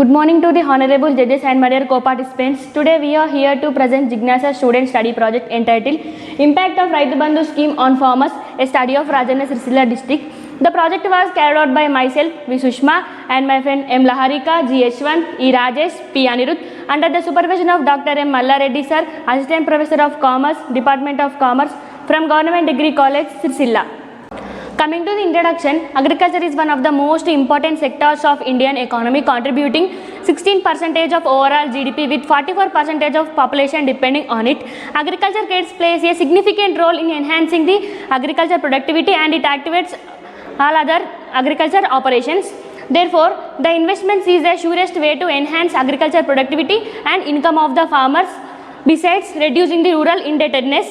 Good morning to the honorable judges and my dear co-participants. Today we are here to present Jignasa student study project entitled Impact of Raitu Bandhu scheme on farmers, a study of Rajanna Sircilla district. The project was carried out by myself, V. Sushma, and my friend M. Laharika, G. Yashwant, E. Rajesh, P. Anirudh, under the supervision of Dr. M. Malla Reddy sir, Assistant Professor of Commerce, Department of Commerce from Government Degree College, Sircilla. Coming to the introduction, agriculture is one of the most important sectors of Indian economy, contributing 16% of overall GDP with 44% of population depending on it. Agriculture plays a significant role in enhancing the agriculture productivity and it activates all other agriculture operations. Therefore, the investments is the surest way to enhance agriculture productivity and income of the farmers, besides reducing the rural indebtedness.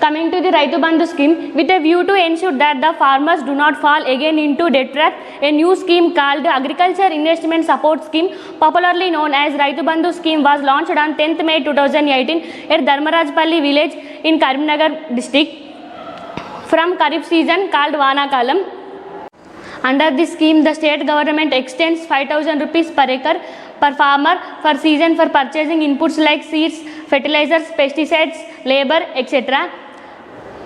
Coming to the Raitu Bandhu scheme, with a view to ensure that the farmers do not fall again into debt trap, a new scheme called Agriculture Investment Support Scheme, popularly known as Raitu Bandhu scheme, was launched on 10th May 2018 at Dharmarajpalli village in Karimnagar district from Kharif season called Vanakalam. Under this scheme, the state government extends 5,000 rupees per acre per farmer for season for purchasing inputs like seeds, fertilizers, pesticides, labor, etc.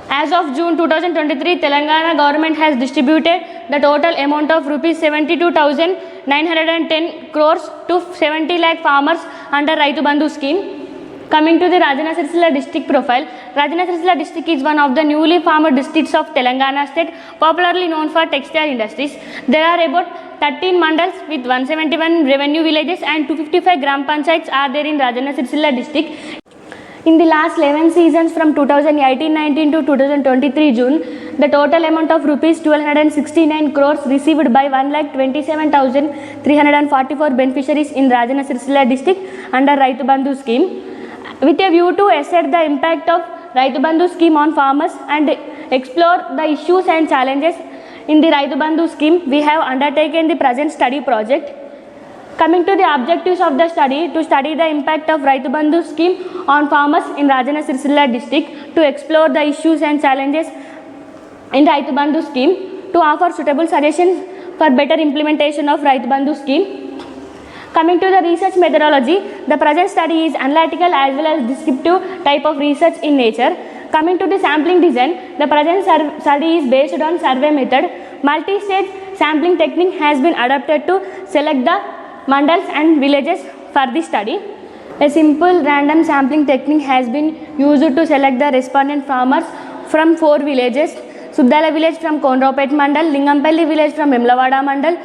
As of June 2023, Telangana government has distributed the total amount of rupees 72,910 crores to 70 lakh farmers under Raitu Bandhu scheme. Coming to the Rajanna Sircilla district profile, Rajanna Sircilla district is one of the newly formed districts of Telangana state, popularly known for textile industries. There are about 13 mandals with 171 revenue villages and 255 gram panchayats are there in Rajanna Sircilla district. In the last 11 seasons from 2018-19 to 2023 June, the total amount of rupees 1,269 crores received by 1,27,344 beneficiaries in Rajanna Sircilla district under Raitu Bandhu scheme. With a view to assess the impact of Raitu Bandhu scheme on farmers and explore the issues and challenges in the Raitu Bandhu scheme, we have undertaken the present study project. Coming to the objectives of the study, to study the impact of Raitu Bandhu scheme on farmers in Rajanna Sircilla district, to explore the issues and challenges in Raitu Bandhu scheme, to offer suitable suggestions for better implementation of Raitu Bandhu scheme. Coming to the research methodology, the present study is analytical as well as descriptive type of research in nature. Coming to the sampling design, the present study is based on survey method. Multi-stage sampling technique has been adopted to select the mandals and villages for the study. A simple random sampling technique has been used to select the respondent farmers from 4 villages: Suddala village from Kondraupet mandal, Lingampalli village from Vemlavada mandal,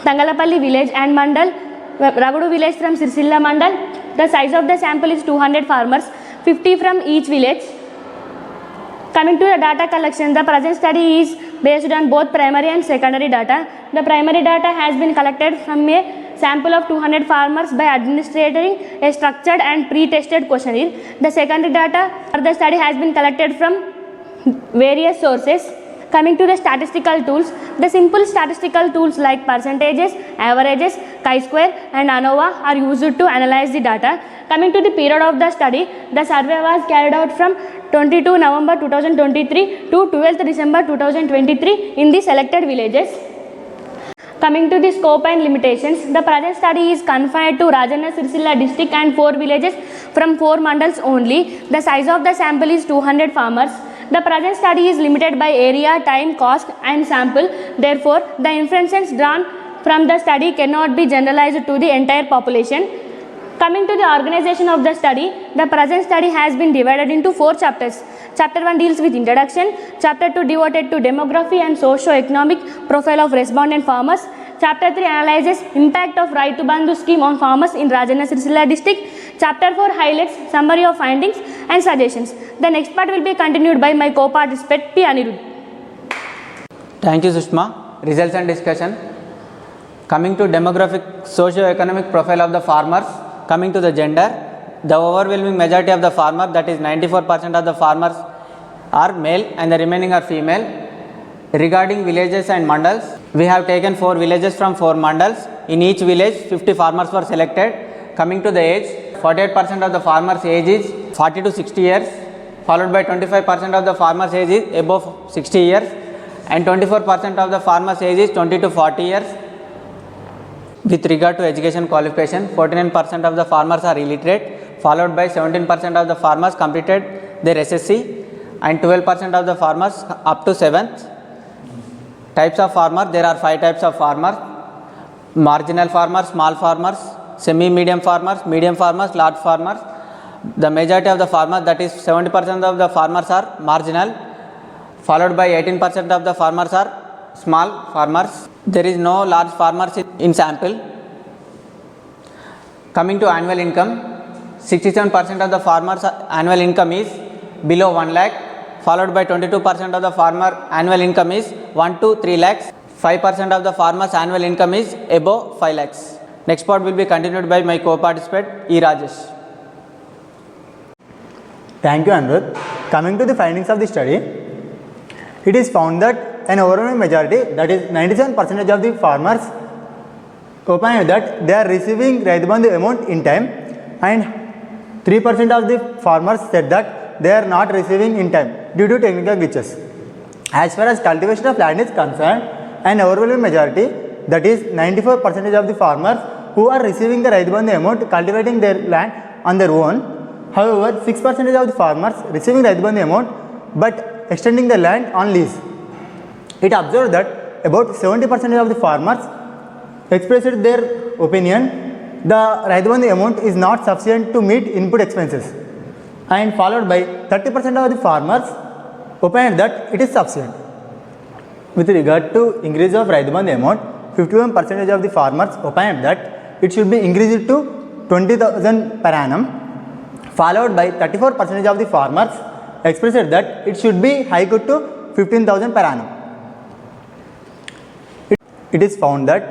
Tangalapalli village and mandal, Ragudu village from Sircilla mandal. The size of the sample is 200 farmers, 50 from each village. Coming to the data collection, the present study is based on both primary and secondary data. The primary data has been collected from a sample of 200 farmers by administering a structured and pre-tested questionnaire. The secondary data for the study has been collected from various sources. Coming to the statistical tools, the simple statistical tools like percentages, averages, chi-square and ANOVA are used to analyze the data. Coming to the period of the study, the survey was carried out from 22 November 2023 to 12th December 2023 in the selected villages. Coming to the scope and limitations, the present study is confined to Rajanna Sircilla district and 4 villages from 4 mandals only. The size of the sample is 200 farmers. The present study is limited by area, time, cost and sample. Therefore, the inferences drawn from the study cannot be generalized to the entire population. Coming to the organization of the study, the present study has been divided into 4 chapters. Chapter 1 deals with introduction, Chapter 2 devoted to demography and socio-economic profile of respondent farmers, Chapter 3 analyzes impact of Raitu Bandhu scheme on farmers in Rajanna Sircilla district, Chapter 4 highlights summary of findings and suggestions. The next part will be continued by my co-participant P. Anirudh. Thank you, Sushma. Results and discussion. Coming to demographic socio-economic profile of the farmers, coming to the gender, the overwhelming majority of the farmer, that is 94% of the farmers are male and the remaining are female. Regarding villages and mandals, we have taken 4 villages from 4 mandals. In each village, 50 farmers were selected. Coming to the age, 48% of the farmers' age is 40 to 60 years, followed by 25% of the farmers' age is above 60 years and 24% of the farmers' age is 20 to 40 years. With regard to education qualification, 49% of the farmers are illiterate, followed by 17% of the farmers completed their SSC and 12% of the farmers up to 7th. Types of farmer, there are 5 types of farmers: marginal farmers, small farmers, semi-medium farmers, medium farmers, large farmers. The majority of the farmers, that is 70% of the farmers are marginal, followed by 18% of the farmers are small farmers. There is no large farmers in sample. Coming to annual income, 67% of the farmers annual income is below 1 lakh, followed by 22% of the farmer annual income is 1 to 3 lakhs. 5% of the farmers annual income is above 5 lakhs. Next part will be continued by my co-participant E. Rajesh. Thank you, Anirudh. Coming to the findings of the study, it is found that an overwhelming majority, that is 97% of the farmers, opined that they are receiving Raitu Bandhu amount in time, and 3% of the farmers said that they are not receiving in time due to technical glitches. As far as cultivation of land is concerned, an overwhelming majority, that is 94% of the farmers who are receiving the Raitu Bandhu amount cultivating their land on their own. However, 6% of the farmers receiving Raitu Bandhu amount but extending the land on lease. It observed that about 70% of the farmers expressed their opinion the Raitu Bandhu amount is not sufficient to meet input expenses, and followed by 30% of the farmers opined that it is sufficient. With regard to increase of Raitu Bandhu amount, 51% of the farmers opined that it should be increased to 20,000 per annum, followed by 34% of the farmers expressed that it should be hiked to 15,000 per annum. It is found that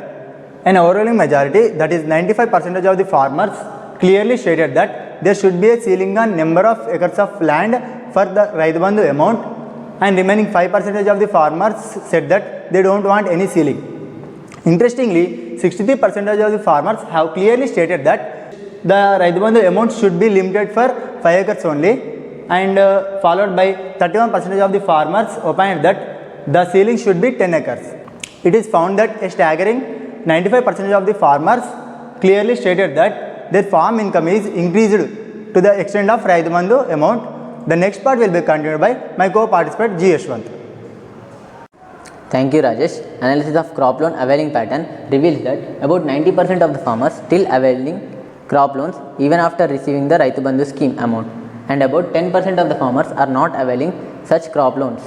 an overwhelming majority, that is 95% of the farmers, clearly stated that there should be a ceiling on number of acres of land for the Raitu Bandhu amount, and remaining 5% of the farmers said that they don't want any ceiling. Interestingly, 63% of the farmers have clearly stated that the Raitu Bandhu amount should be limited for 5 acres only, and followed by 31% of the farmers opined that the ceiling should be 10 acres. It is found that a staggering 95% of the farmers clearly stated that their farm income is increased to the extent of Raitu Bandhu amount. The next part will be continued by my co-participant G. Yashwant. Thank you, Rajesh. Analysis of crop loan availing pattern reveals that about 90% of the farmers still availing crop loans even after receiving the Raitu Bandhu scheme amount, and about 10% of the farmers are not availing such crop loans.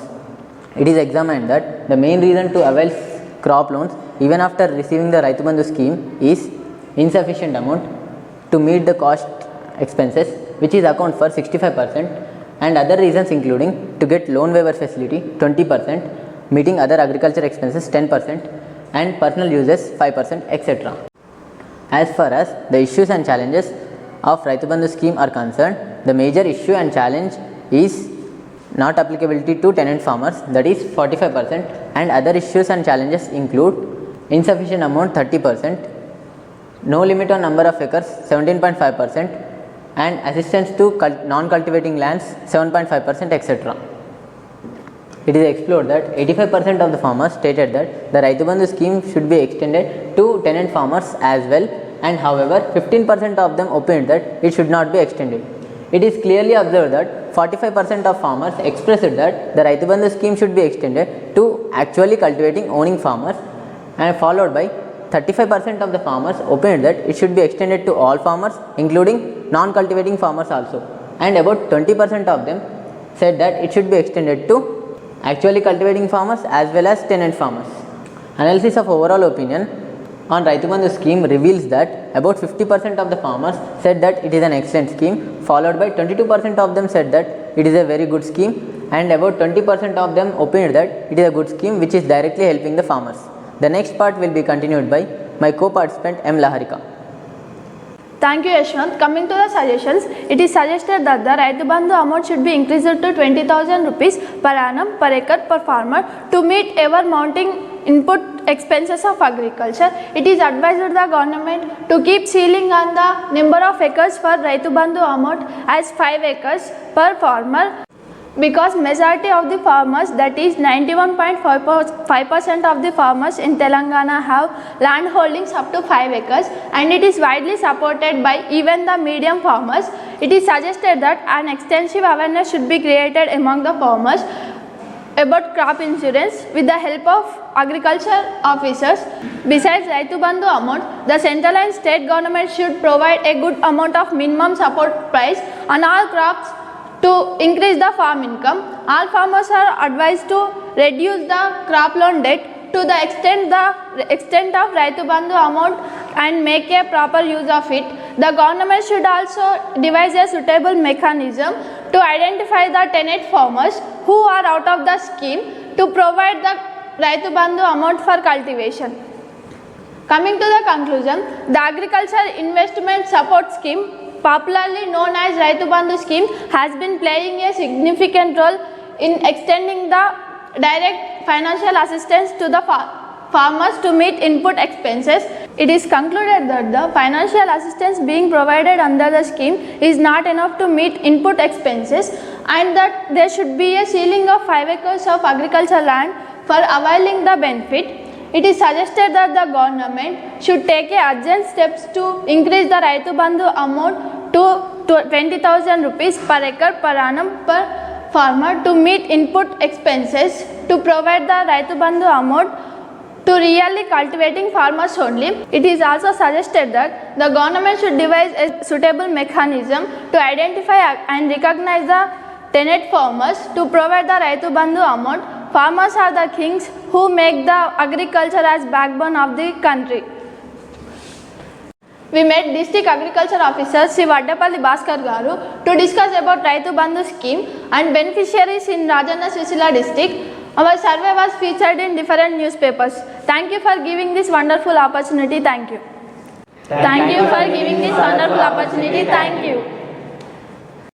It is examined that the main reason to avail crop loans even after receiving the Raitu Bandhu scheme is insufficient amount to meet the cost expenses, which is account for 65%, and other reasons including to get loan waiver facility 20%, meeting other agriculture expenses 10%, and personal uses 5%, etc. As far as the issues and challenges of Raitu Bandhu scheme are concerned, the major issue and challenge is not applicability to tenant farmers, that is 45%, and other issues and challenges include insufficient amount 30%, no limit on number of acres 17.5%, and assistance to non-cultivating lands 7.5%, etc. It is explored that 85% of the farmers stated that the Raitu Bandhu scheme should be extended to tenant farmers as well, and however 15% of them opined that it should not be extended. It is clearly observed that 45% of farmers expressed that the Raitu Bandhu scheme should be extended to actually cultivating owning farmers, and followed by 35% of the farmers opined that it should be extended to all farmers including non-cultivating farmers also, and about 20% of them said that it should be extended to actually cultivating farmers as well as tenant farmers. Analysis of overall opinion on Raitu Bandhu scheme reveals that about 50% of the farmers said that it is an excellent scheme, followed by 22% of them said that it is a very good scheme, and about 20% of them opined that it is a good scheme which is directly helping the farmers. The next part will be continued by my co-participant M. Laharika. Thank you, Yashwant. Coming to the suggestions, it is suggested that the Raitu Bandhu amount should be increased to 20,000 rupees per annum per acre per farmer to meet ever mounting input expenses of agriculture. It is advised the government to keep ceiling on the number of acres for Raitu Bandhu amount as 5 acres per farmer. because majority of the farmers, that is 91.5% of the farmers in Telangana have land holdings up to 5 acres, and it is widely supported by even the medium farmers. It is suggested that an extensive awareness should be created among the farmers about crop insurance with the help of agriculture officers. Besides Raitu Bandhu amount, the central and state government should provide a good amount of minimum support price on all crops to increase the farm income. All farmers are advised to reduce the crop loan debt to the extent of Raitu Bandhu amount and make a proper use of it. The government should also devise a suitable mechanism to identify the tenant farmers who are out of the scheme to provide the Raitu Bandhu amount for cultivation. Coming to the conclusion, the Agriculture Investment Support Scheme, popularly known as Raitu Bandhu scheme, has been playing a significant role in extending the direct financial assistance to the farmers to meet input expenses. It is concluded that the financial assistance being provided under the scheme is not enough to meet input expenses, and that there should be a ceiling of 5 acres of agricultural land for availing the benefit. It is suggested that the government should take urgent steps to increase the Raitu Bandhu amount to 20,000 rupees per acre per annum per farmer to meet input expenses, to provide the Raitu Bandhu amount to really cultivating farmers only. It is also suggested that the government should devise a suitable mechanism to identify and recognize the tenant farmers to provide the Raitu Bandhu amount. Farmers are the kings who make the agriculture as backbone of the country. We met District Agriculture Officer Sri Vaddapalli Bhaskar Garu to discuss about Raitu Bandhu scheme and beneficiaries in Rajanna Siricilla district. Our survey was featured in different newspapers. Thank you for giving this wonderful opportunity. Thank you. Thank you for giving this wonderful opportunity. Thank you.